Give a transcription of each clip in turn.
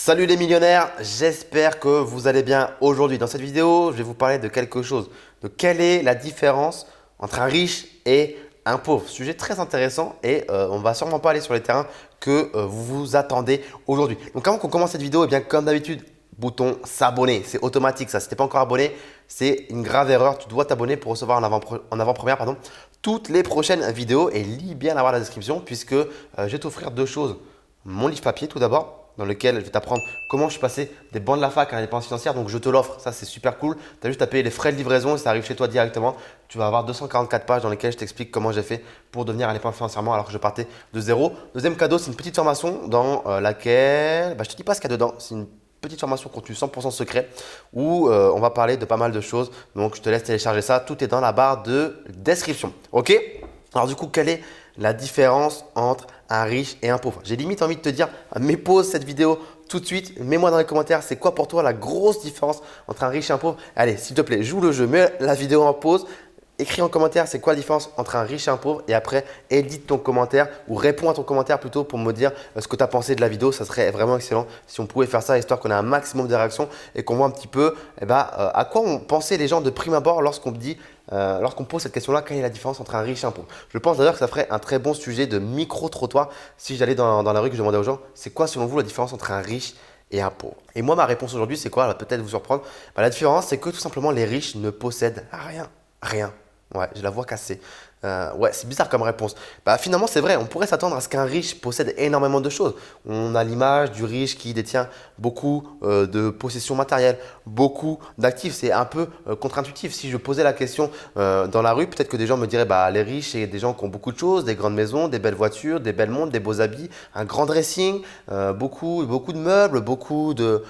Salut les millionnaires, j'espère que vous allez bien. Aujourd'hui, dans cette vidéo, je vais vous parler de quelque chose, de quelle est la différence entre un riche et un pauvre. Sujet très intéressant et on va sûrement pas aller sur les terrains que vous vous attendez aujourd'hui. Donc avant qu'on commence cette vidéo, eh bien, comme d'habitude, bouton s'abonner, c'est automatique ça. Si tu n'es pas encore abonné, c'est une grave erreur. Tu dois t'abonner pour recevoir en avant-première toutes les prochaines vidéos et lis bien la description puisque je vais t'offrir deux choses. Mon livre papier tout d'abord, dans lequel je vais t'apprendre comment je suis passé des bancs de la fac à l'indépendance financière. Donc, je te l'offre. Ça, c'est super cool. Tu as juste à payer les frais de livraison et ça arrive chez toi directement. Tu vas avoir 244 pages dans lesquelles je t'explique comment j'ai fait pour devenir indépendant financièrement alors que je partais de zéro. Deuxième cadeau, c'est une petite formation dans laquelle, je ne te dis pas ce qu'il y a dedans. C'est une petite formation contenu 100% secret où on va parler de pas mal de choses. Donc, je te laisse télécharger ça. Tout est dans la barre de description. OK? Alors, du coup, quelle est la différence entre un riche et un pauvre? J'ai limite envie de te dire, mais pause cette vidéo tout de suite. Mets-moi dans les commentaires, c'est quoi pour toi la grosse différence entre un riche et un pauvre? Allez, s'il te plaît, joue le jeu, mets la vidéo en pause. Écris en commentaire c'est quoi la différence entre un riche et un pauvre et après édite ton commentaire ou réponds à ton commentaire plutôt pour me dire ce que tu as pensé de la vidéo. Ça serait vraiment excellent si on pouvait faire ça histoire qu'on ait un maximum de réactions et qu'on voit un petit peu à quoi ont pensé les gens de prime abord lorsqu'on pose cette question-là, quelle est la différence entre un riche et un pauvre? Je pense d'ailleurs que ça ferait un très bon sujet de micro-trottoir si j'allais dans la rue que je demandais aux gens c'est quoi selon vous la différence entre un riche et un pauvre? Et moi ma réponse aujourd'hui c'est quoi? Elle va peut-être vous surprendre. La différence c'est que tout simplement les riches ne possèdent rien. Rien. Ouais, j'ai la voix cassée. Ouais, c'est bizarre comme réponse. Finalement, c'est vrai, on pourrait s'attendre à ce qu'un riche possède énormément de choses. On a l'image du riche qui détient beaucoup de possessions matérielles, beaucoup d'actifs. C'est un peu contre-intuitif. Si je posais la question dans la rue, peut-être que des gens me diraient les riches, c'est des gens qui ont beaucoup de choses, des grandes maisons, des belles voitures, des belles montres, des beaux habits, un grand dressing, beaucoup de meubles, beaucoup de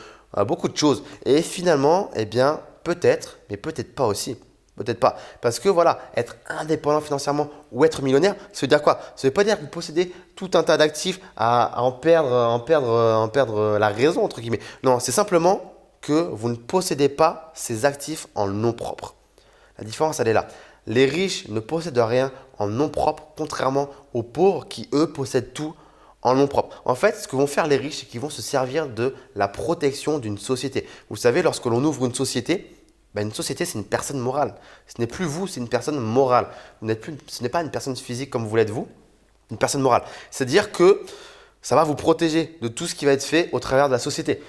choses. Et finalement, eh bien, peut-être, mais peut-être pas aussi. Peut-être pas. Parce que voilà, être indépendant financièrement ou être millionnaire, ça veut dire quoi? Ça ne veut pas dire que vous possédez tout un tas d'actifs à en perdre la raison, entre guillemets. Non, c'est simplement que vous ne possédez pas ces actifs en nom propre. La différence, elle est là. Les riches ne possèdent rien en nom propre, contrairement aux pauvres qui, eux, possèdent tout en nom propre. En fait, ce que vont faire les riches, c'est qu'ils vont se servir de la protection d'une société. Vous savez, lorsque l'on ouvre une société, une société, c'est une personne morale. Ce n'est plus vous, c'est une personne morale. Ce n'est pas une personne physique comme vous l'êtes vous, une personne morale. C'est-à-dire que ça va vous protéger de tout ce qui va être fait au travers de la société.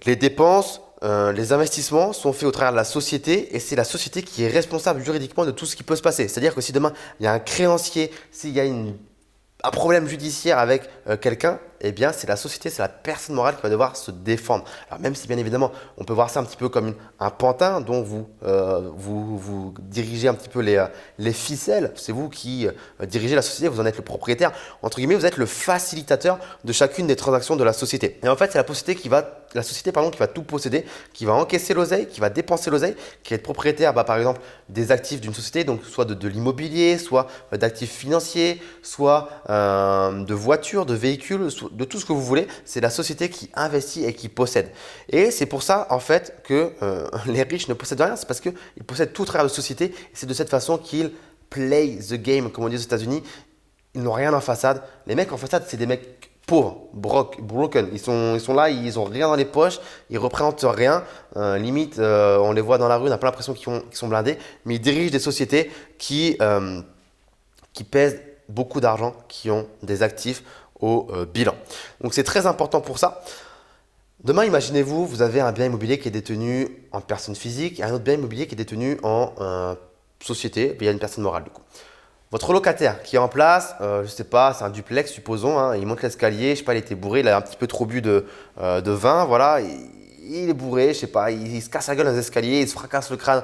Les dépenses, les investissements sont faits au travers de la société et c'est la société qui est responsable juridiquement de tout ce qui peut se passer. C'est-à-dire que si demain, il y a un créancier, s'il y a un problème judiciaire avec quelqu'un, eh bien, c'est la société, c'est la personne morale qui va devoir se défendre. Alors, même si, bien évidemment, on peut voir ça un petit peu comme un pantin dont vous dirigez un petit peu les ficelles. C'est vous qui dirigez la société, vous en êtes le propriétaire. Entre guillemets, vous êtes le facilitateur de chacune des transactions de la société. Et en fait, c'est la société qui va tout posséder, qui va encaisser l'oseille, qui va dépenser l'oseille, qui va être propriétaire, par exemple, des actifs d'une société, donc soit de l'immobilier, soit d'actifs financiers, soit de voitures, de véhicules, de tout ce que vous voulez. C'est la société qui investit et qui possède. Et c'est pour ça, en fait, que les riches ne possèdent rien. C'est parce qu'ils possèdent tout au travers de société. Et c'est de cette façon qu'ils play the game, comme on dit aux États-Unis. Ils n'ont rien en façade. Les mecs en façade, c'est des mecs pauvres, broken. Ils sont là, ils ont rien dans les poches, ils représentent rien. Limite, on les voit dans la rue, on a pas l'impression qu'ils sont blindés. Mais ils dirigent des sociétés qui pèsent beaucoup d'argent, qui ont des actifs au bilan. Donc c'est très important pour ça. Demain, imaginez-vous, vous avez un bien immobilier qui est détenu en personne physique et un autre bien immobilier qui est détenu en société, il y a une personne morale du coup. Votre locataire qui est en place, je ne sais pas, c'est un duplex, supposons, il monte l'escalier, je sais pas, il était bourré, il a un petit peu trop bu de vin, voilà. Il est bourré, je sais pas, il se casse la gueule dans les escaliers, il se fracasse le crâne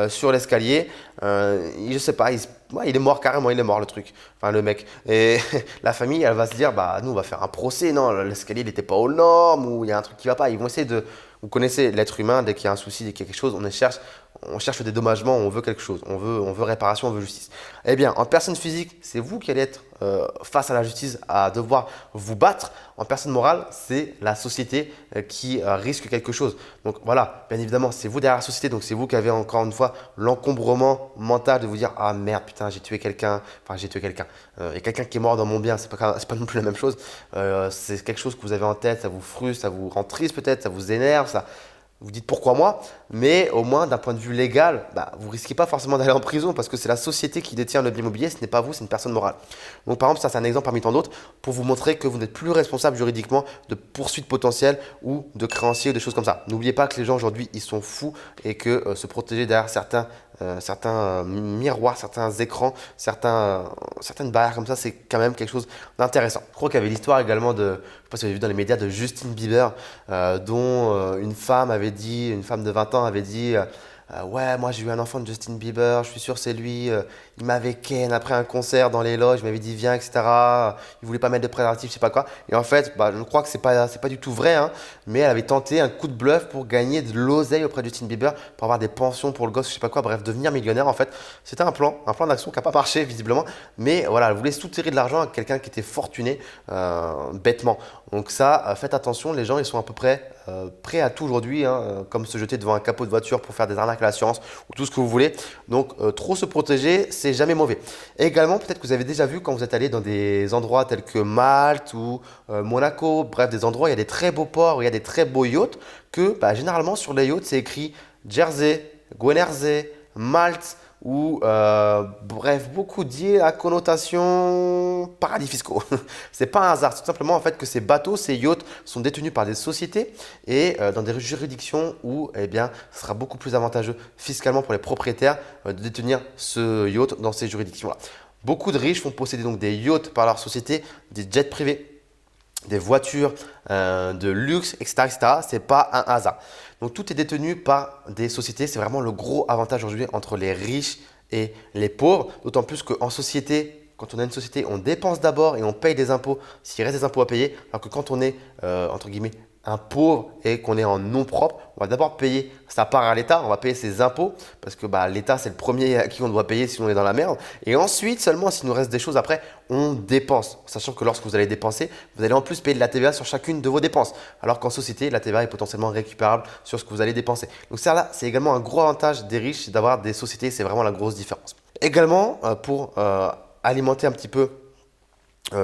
sur l'escalier. Je sais pas, il est mort carrément, il est mort le truc, enfin le mec. Et la famille, elle va se dire, nous on va faire un procès, non, l'escalier il n'était pas aux normes ou il y a un truc qui va pas. Ils vont essayer de, vous connaissez l'être humain, dès qu'il y a un souci, dès qu'il y a quelque chose, on cherche le dédommagement, on veut quelque chose, on veut réparation, on veut justice. Eh bien, en personne physique, c'est vous qui allez être face à la justice à devoir vous battre. En personne morale, c'est la société qui risque quelque chose. Donc voilà, bien évidemment, c'est vous derrière la société, donc c'est vous qui avez encore une fois l'encombrement mental de vous dire ah merde, putain, j'ai tué quelqu'un, enfin j'ai tué quelqu'un. Il y a quelqu'un qui est mort dans mon bien, c'est pas non plus la même chose. C'est quelque chose que vous avez en tête, ça vous frustre, ça vous rend triste peut-être, ça vous énerve, ça. Vous dites pourquoi moi, mais au moins d'un point de vue légal, vous ne risquez pas forcément d'aller en prison parce que c'est la société qui détient le bien immobilier, ce n'est pas vous, c'est une personne morale. Donc par exemple, ça c'est un exemple parmi tant d'autres pour vous montrer que vous n'êtes plus responsable juridiquement de poursuites potentielles ou de créanciers ou des choses comme ça. N'oubliez pas que les gens aujourd'hui, ils sont fous et que se protéger derrière certains miroirs, certains écrans, certaines barrières comme ça, c'est quand même quelque chose d'intéressant. Je crois qu'il y avait l'histoire également de, je ne sais pas si vous avez vu dans les médias, de Justin Bieber, dont une femme de 20 ans avait dit ouais, moi j'ai eu un enfant de Justin Bieber, je suis sûr c'est lui, il m'avait ken après un concert dans les loges, il m'avait dit viens, etc. Il voulait pas mettre de préservatif, je sais pas quoi. Et en fait, je crois que c'est pas du tout vrai, hein, mais elle avait tenté un coup de bluff pour gagner de l'oseille auprès de Justin Bieber, pour avoir des pensions pour le gosse, je sais pas quoi, bref, devenir millionnaire en fait. C'était un plan d'action qui n'a pas marché visiblement, mais voilà, elle voulait soutirer de l'argent à quelqu'un qui était fortuné bêtement. Donc ça, faites attention, les gens ils sont à peu près prêts à tout aujourd'hui, hein, comme se jeter devant un capot de voiture pour faire des arnaques à l'assurance ou tout ce que vous voulez. Donc trop se protéger, c'est jamais mauvais. Et également, peut-être que vous avez déjà vu quand vous êtes allé dans des endroits tels que Malte ou Monaco, bref, des endroits où il y a des très beaux ports, où il y a des très beaux yachts, que généralement sur les yachts, c'est écrit Jersey, Guernesey, Malte, ou bref, beaucoup d'îles à connotation paradis fiscaux. C'est pas un hasard, c'est tout simplement en fait que ces bateaux, ces yachts sont détenus par des sociétés et dans des juridictions où eh bien, ce sera beaucoup plus avantageux fiscalement pour les propriétaires de détenir ce yacht dans ces juridictions-là. Beaucoup de riches vont posséder donc des yachts par leur société, des jets privés, des voitures de luxe, etc. etc. Ce n'est pas un hasard. Donc tout est détenu par des sociétés. C'est vraiment le gros avantage aujourd'hui entre les riches et les pauvres. D'autant plus qu'en société, quand on a une société, on dépense d'abord et on paye des impôts s'il reste des impôts à payer. Alors que quand on est, entre guillemets, un pauvre et qu'on est en nom propre, on va d'abord payer sa part à l'État, on va payer ses impôts parce que l'État c'est le premier à qui on doit payer si on est dans la merde. Et ensuite seulement s'il nous reste des choses après, on dépense. Sachant que lorsque vous allez dépenser, vous allez en plus payer de la TVA sur chacune de vos dépenses. Alors qu'en société, la TVA est potentiellement récupérable sur ce que vous allez dépenser. Donc ça là, c'est également un gros avantage des riches, c'est d'avoir des sociétés, c'est vraiment la grosse différence. Également, pour alimenter un petit peu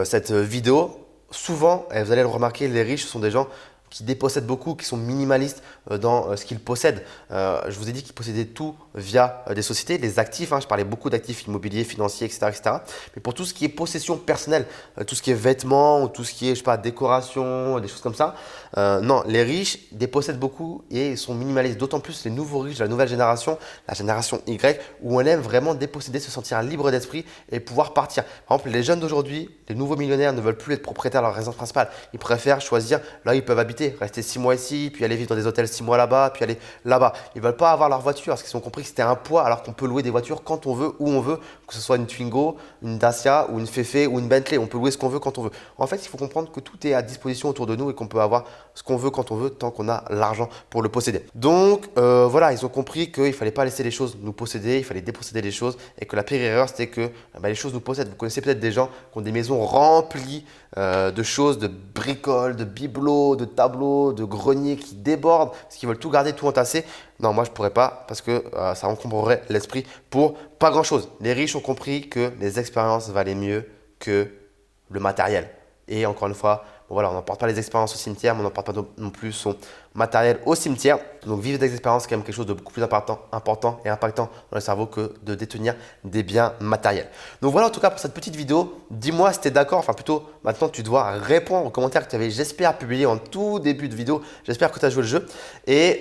cette vidéo, souvent, et vous allez le remarquer, les riches sont des gens qui dépossèdent beaucoup, qui sont minimalistes dans ce qu'ils possèdent. Je vous ai dit qu'ils possédaient tout via des sociétés, des actifs. Je parlais beaucoup d'actifs immobiliers, financiers, etc., etc. Mais pour tout ce qui est possession personnelle, tout ce qui est vêtements, ou tout ce qui est, je sais pas, décoration, des choses comme ça, non, les riches dépossèdent beaucoup et sont minimalistes. D'autant plus les nouveaux riches de la nouvelle génération, la génération Y, où on aime vraiment déposséder, se sentir libre d'esprit et pouvoir partir. Par exemple, les jeunes d'aujourd'hui, les nouveaux millionnaires ne veulent plus être propriétaires de leur résidence principale. Ils préfèrent choisir là où ils peuvent habiter. Rester 6 mois ici, puis aller vivre dans des hôtels 6 mois là-bas, puis aller là-bas. Ils ne veulent pas avoir leur voiture parce qu'ils ont compris que c'était un poids alors qu'on peut louer des voitures quand on veut, où on veut, que ce soit une Twingo, une Dacia ou une Fefe ou une Bentley. On peut louer ce qu'on veut quand on veut. En fait, il faut comprendre que tout est à disposition autour de nous et qu'on peut avoir ce qu'on veut quand on veut tant qu'on a l'argent pour le posséder. Donc voilà, ils ont compris qu'il ne fallait pas laisser les choses nous posséder, il fallait déposséder les choses et que la pire erreur c'était que les choses nous possèdent. Vous connaissez peut-être des gens qui ont des maisons remplies de choses, de bricoles, de bibelots, de tableaux, de greniers qui débordent parce qu'ils veulent tout garder, tout entasser. Non, moi je ne pourrais pas parce que ça encombrerait l'esprit pour pas grand-chose. Les riches ont compris que les expériences valaient mieux que le matériel. Et encore une fois, voilà, on n'emporte pas les expériences au cimetière, mais on n'emporte pas non plus son matériel au cimetière. Donc vivre des expériences, c'est quand même quelque chose de beaucoup plus important et impactant dans le cerveau que de détenir des biens matériels. Donc voilà en tout cas pour cette petite vidéo. Dis-moi si tu es d'accord, enfin plutôt maintenant tu dois répondre aux commentaires que tu avais, j'espère, publié en tout début de vidéo. J'espère que tu as joué le jeu. Et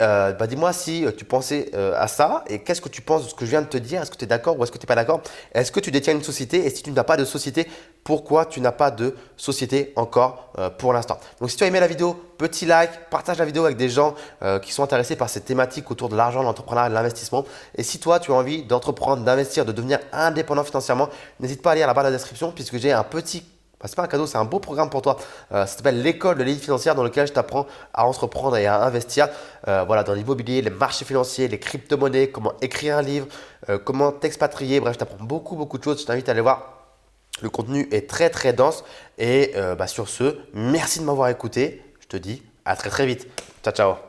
dis-moi si tu pensais à ça et qu'est-ce que tu penses de ce que je viens de te dire. Est-ce que tu es d'accord ou est-ce que tu n'es pas d'accord? Est-ce que tu détiens une société et si tu n'as pas de société, pourquoi tu n'as pas de société encore pour l'instant? Donc si tu as aimé la vidéo, petit like, partage la vidéo avec des gens qui sont intéressés par cette thématique autour de l'argent, de l'entrepreneuriat et de l'investissement. Et si toi, tu as envie d'entreprendre, d'investir, de devenir indépendant financièrement, n'hésite pas à lire la barre de la description puisque j'ai un petit c'est pas un cadeau, c'est un beau programme pour toi. Ça s'appelle l'école de l'élite financière dans lequel je t'apprends à entreprendre et à investir voilà, dans l'immobilier, les marchés financiers, les crypto-monnaies, comment écrire un livre, comment t'expatrier. Bref, je t'apprends beaucoup de choses. Je t'invite à aller voir. Le contenu est très dense. Et sur ce, merci de m'avoir écouté. Je te dis à très vite. Ciao, ciao.